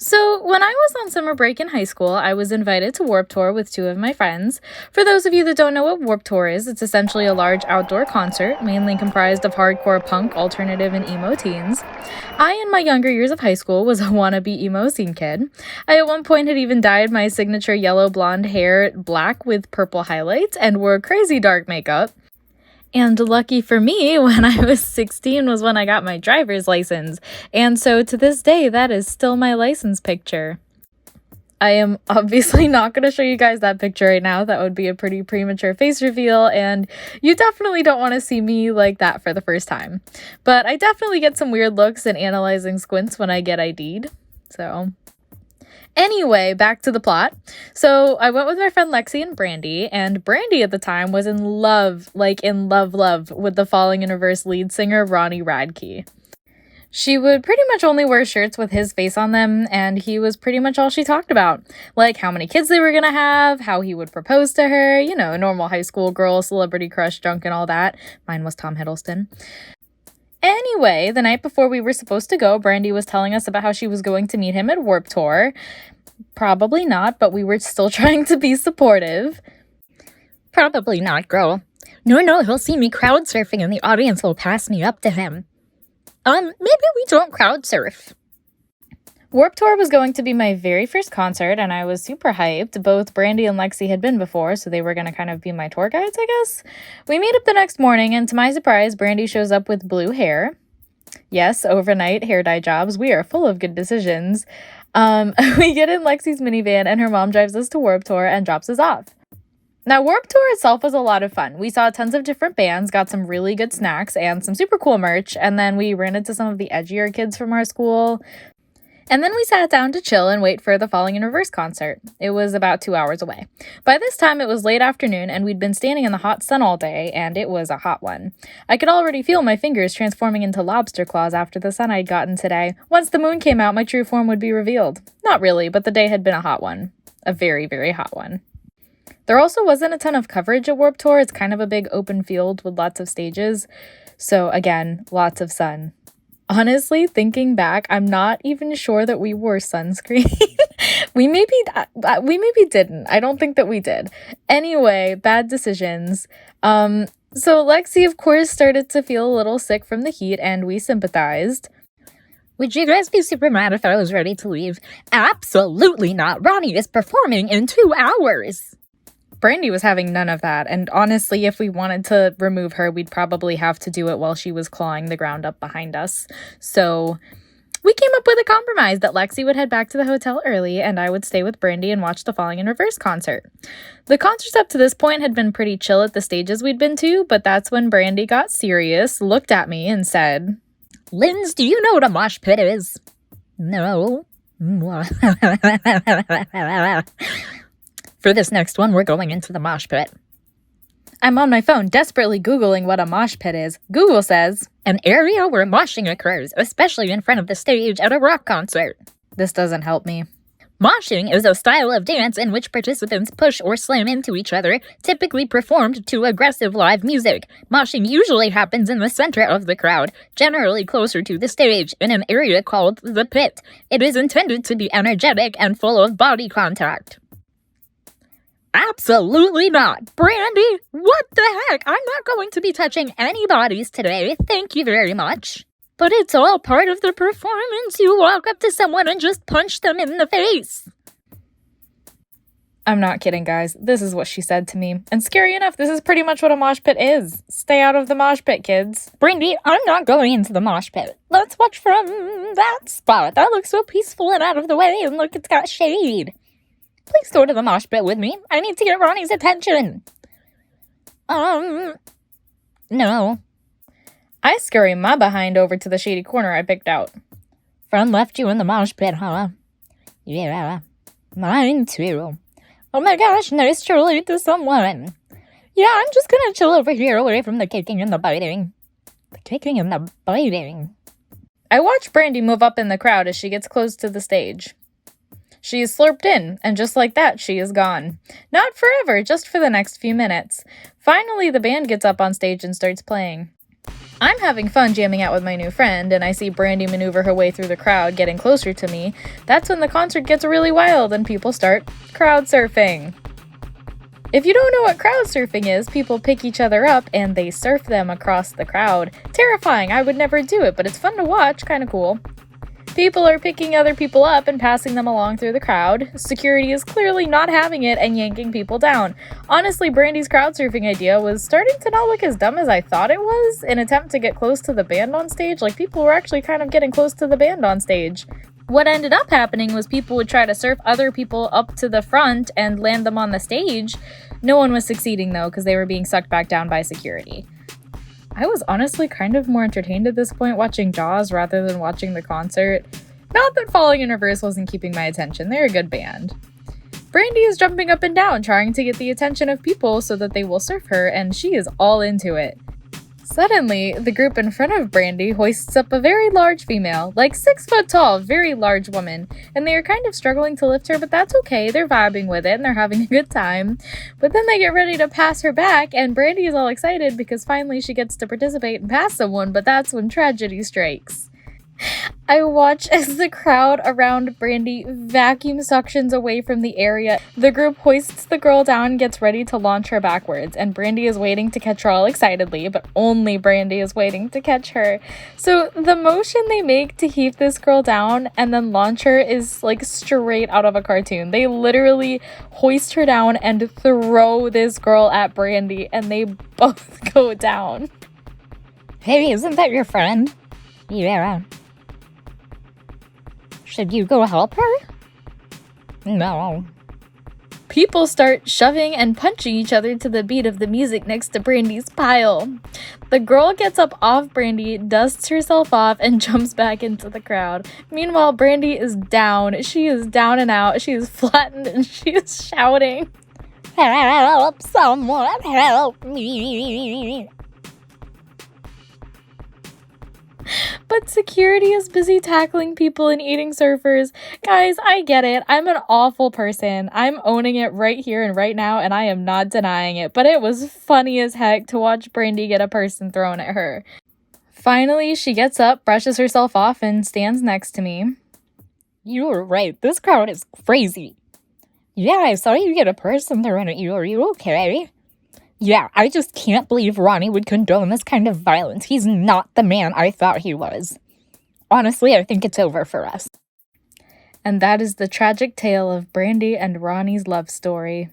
So, when I was on summer break in high school, I was invited to Warped Tour with two of my friends. For those of you that don't know what Warped Tour is, it's essentially a large outdoor concert, mainly comprised of hardcore punk, alternative, and emo teens. I, in my younger years of high school, was a wannabe emo scene kid. I at one point had even dyed my signature yellow blonde hair black with purple highlights and wore crazy dark makeup. And lucky for me, when I was 16 was when I got my driver's license. And so to this day, that is still my license picture. I am obviously not going to show you guys that picture right now. That would be a pretty premature face reveal, and you definitely don't want to see me like that for the first time. But I definitely get some weird looks and analyzing squints when I get ID'd. So anyway, back to the plot. So I went with my friend Lexi and Brandy, and Brandy at the time was in love, love with the Falling in Reverse lead singer Ronnie Radke. She would pretty much only wear shirts with his face on them, and he was pretty much all she talked about. Like how many kids they were gonna have, how he would propose to her, normal high school girl, celebrity crush, drunk and all that. Mine was Tom Hiddleston. Anyway, the night before we were supposed to go, Brandy was telling us about how she was going to meet him at Warped Tour. Probably not, but we were still trying to be supportive. Probably not, girl. No, he'll see me crowd surfing and the audience will pass me up to him. Maybe we don't crowd surf. Warped Tour was going to be my very first concert, and I was super hyped. Both Brandy and Lexi had been before, so they were going to kind of be my tour guides, I guess. We meet up the next morning, and to my surprise, Brandy shows up with blue hair. Yes, overnight hair dye jobs. We are full of good decisions. We get in Lexi's minivan, and her mom drives us to Warped Tour and drops us off. Now, Warped Tour itself was a lot of fun. We saw tons of different bands, got some really good snacks, and some super cool merch, and then we ran into some of the edgier kids from our school. And then we sat down to chill and wait for the Falling in Reverse concert. It was about 2 hours away. By this time, it was late afternoon, and we'd been standing in the hot sun all day, and it was a hot one. I could already feel my fingers transforming into lobster claws after the sun I'd gotten today. Once the moon came out, my true form would be revealed. Not really, but the day had been a hot one. A very, very hot one. There also wasn't a ton of coverage at Warped Tour. It's kind of a big open field with lots of stages. So again, lots of sun. Honestly, thinking back, I'm not even sure that we wore sunscreen. we maybe didn't. I don't think that we did. Anyway, bad decisions. So Lexi, of course, started to feel a little sick from the heat, and we sympathized. Would you guys be super mad if I was ready to leave? Absolutely not. Ronnie is performing in 2 hours. Brandy was having none of that, and honestly, if we wanted to remove her, we'd probably have to do it while she was clawing the ground up behind us. So we came up with a compromise that Lexi would head back to the hotel early, and I would stay with Brandy and watch the Falling in Reverse concert. The concerts up to this point had been pretty chill at the stages we'd been to, but that's when Brandy got serious, looked at me, and said, "Linz, do you know what a mosh pit is?" "No." For this next one, we're going into the mosh pit. I'm on my phone desperately Googling what a mosh pit is. Google says, an area where moshing occurs, especially in front of the stage at a rock concert. This doesn't help me. Moshing is a style of dance in which participants push or slam into each other, typically performed to aggressive live music. Moshing usually happens in the center of the crowd, generally closer to the stage, in an area called the pit. It is intended to be energetic and full of body contact. Absolutely not. Brandy, what the heck? I'm not going to be touching any bodies today. Thank you very much. But it's all part of the performance. You walk up to someone and just punch them in the face. I'm not kidding, guys. This is what she said to me. And scary enough, this is pretty much what a mosh pit is. Stay out of the mosh pit, kids. Brandy, I'm not going into the mosh pit. Let's watch from that spot. That looks so peaceful and out of the way, and look, it's got shade. Please go to the mosh pit with me. I need to get Ronnie's attention. No. I scurry my behind over to the shady corner I picked out. Friend left you in the mosh pit, huh? Yeah, mine too. Oh my gosh, nice to relate to someone. Yeah, I'm just gonna chill over here away from the kicking and the biting. The kicking and the biting. I watch Brandy move up in the crowd as she gets close to the stage. She is slurped in, and just like that, she is gone. Not forever, just for the next few minutes. Finally, the band gets up on stage and starts playing. I'm having fun jamming out with my new friend, and I see Brandy maneuver her way through the crowd, getting closer to me. That's when the concert gets really wild and people start crowd surfing. If you don't know what crowd surfing is, people pick each other up and they surf them across the crowd. Terrifying, I would never do it, but it's fun to watch, kinda cool. People are picking other people up and passing them along through the crowd. Security is clearly not having it and yanking people down. Honestly, Brandy's crowd surfing idea was starting to not look as dumb as I thought it was. An attempt to get close to the band on stage, like people were actually kind of getting close to the band on stage. What ended up happening was people would try to surf other people up to the front and land them on the stage. No one was succeeding though, because they were being sucked back down by security. I was honestly kind of more entertained at this point watching Jaws rather than watching the concert. Not that Falling in Reverse wasn't keeping my attention, they're a good band. Brandy is jumping up and down trying to get the attention of people so that they will surf her, and she is all into it. Suddenly, the group in front of Brandy hoists up a very large female, like 6 foot tall, very large woman, and they are kind of struggling to lift her, but that's okay, they're vibing with it and they're having a good time. But then they get ready to pass her back, and Brandy is all excited because finally she gets to participate and pass someone, but that's when tragedy strikes. I watch as the crowd around Brandy vacuum suctions away from the area. The group hoists the girl down and gets ready to launch her backwards, and Brandy is waiting to catch her all excitedly, but only Brandy is waiting to catch her. So the motion they make to heave this girl down and then launch her is like straight out of a cartoon. They literally hoist her down and throw this girl at Brandy, and they both go down. Hey, isn't that your friend? Yeah. Should you go help her? No. People start shoving and punching each other to the beat of the music next to Brandy's pile. The girl gets up off Brandy, dusts herself off, and jumps back into the crowd. Meanwhile, Brandy is down. She is down and out. She is flattened and she is shouting, Help! Someone help me! but security is busy tackling people and eating surfers. Guys, I get it. I'm an awful person. I'm owning it right here and right now, and I am not denying it. But it was funny as heck to watch Brandy get a person thrown at her. Finally, she gets up, brushes herself off, and stands next to me. You were right. This crowd is crazy. Yeah, I saw you get a person thrown at you. Are you okay? Yeah, I just can't believe Ronnie would condone this kind of violence. He's not the man I thought he was. Honestly, I think it's over for us. And that is the tragic tale of Brandy and Ronnie's love story.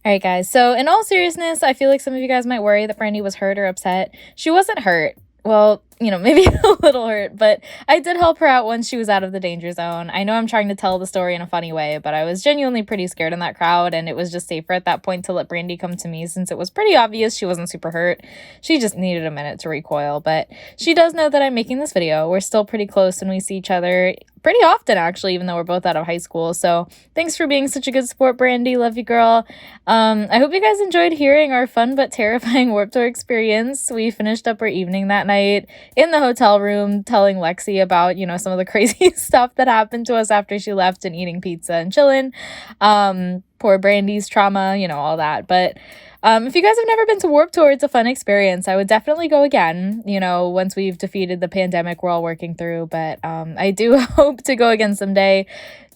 Alright guys, so in all seriousness, I feel like some of you guys might worry that Brandy was hurt or upset. She wasn't hurt. Well, maybe a little hurt, but I did help her out once she was out of the danger zone. I know I'm trying to tell the story in a funny way, but I was genuinely pretty scared in that crowd, and it was just safer at that point to let Brandy come to me since it was pretty obvious she wasn't super hurt. She just needed a minute to recoil, but she does know that I'm making this video. We're still pretty close and we see each other pretty often, actually, even though we're both out of high school. So thanks for being such a good sport, Brandy. Love you, girl. I hope you guys enjoyed hearing our fun but terrifying Warped Tour experience. We finished up our evening that night in the hotel room telling Lexi about, some of the crazy stuff that happened to us after she left and eating pizza and chilling. Poor Brandy's trauma, all that. But if you guys have never been to Warped Tour, it's a fun experience. I would definitely go again, once we've defeated the pandemic we're all working through. But I do hope to go again someday.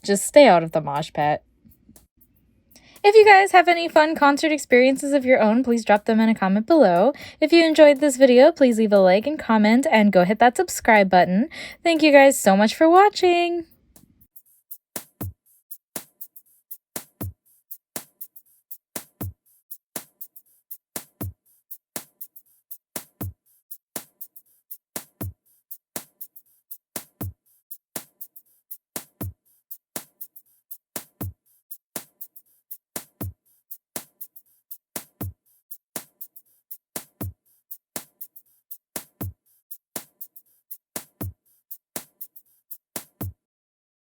Just stay out of the mosh pit. If you guys have any fun concert experiences of your own, please drop them in a comment below. If you enjoyed this video, please leave a like and comment and go hit that subscribe button. Thank you guys so much for watching.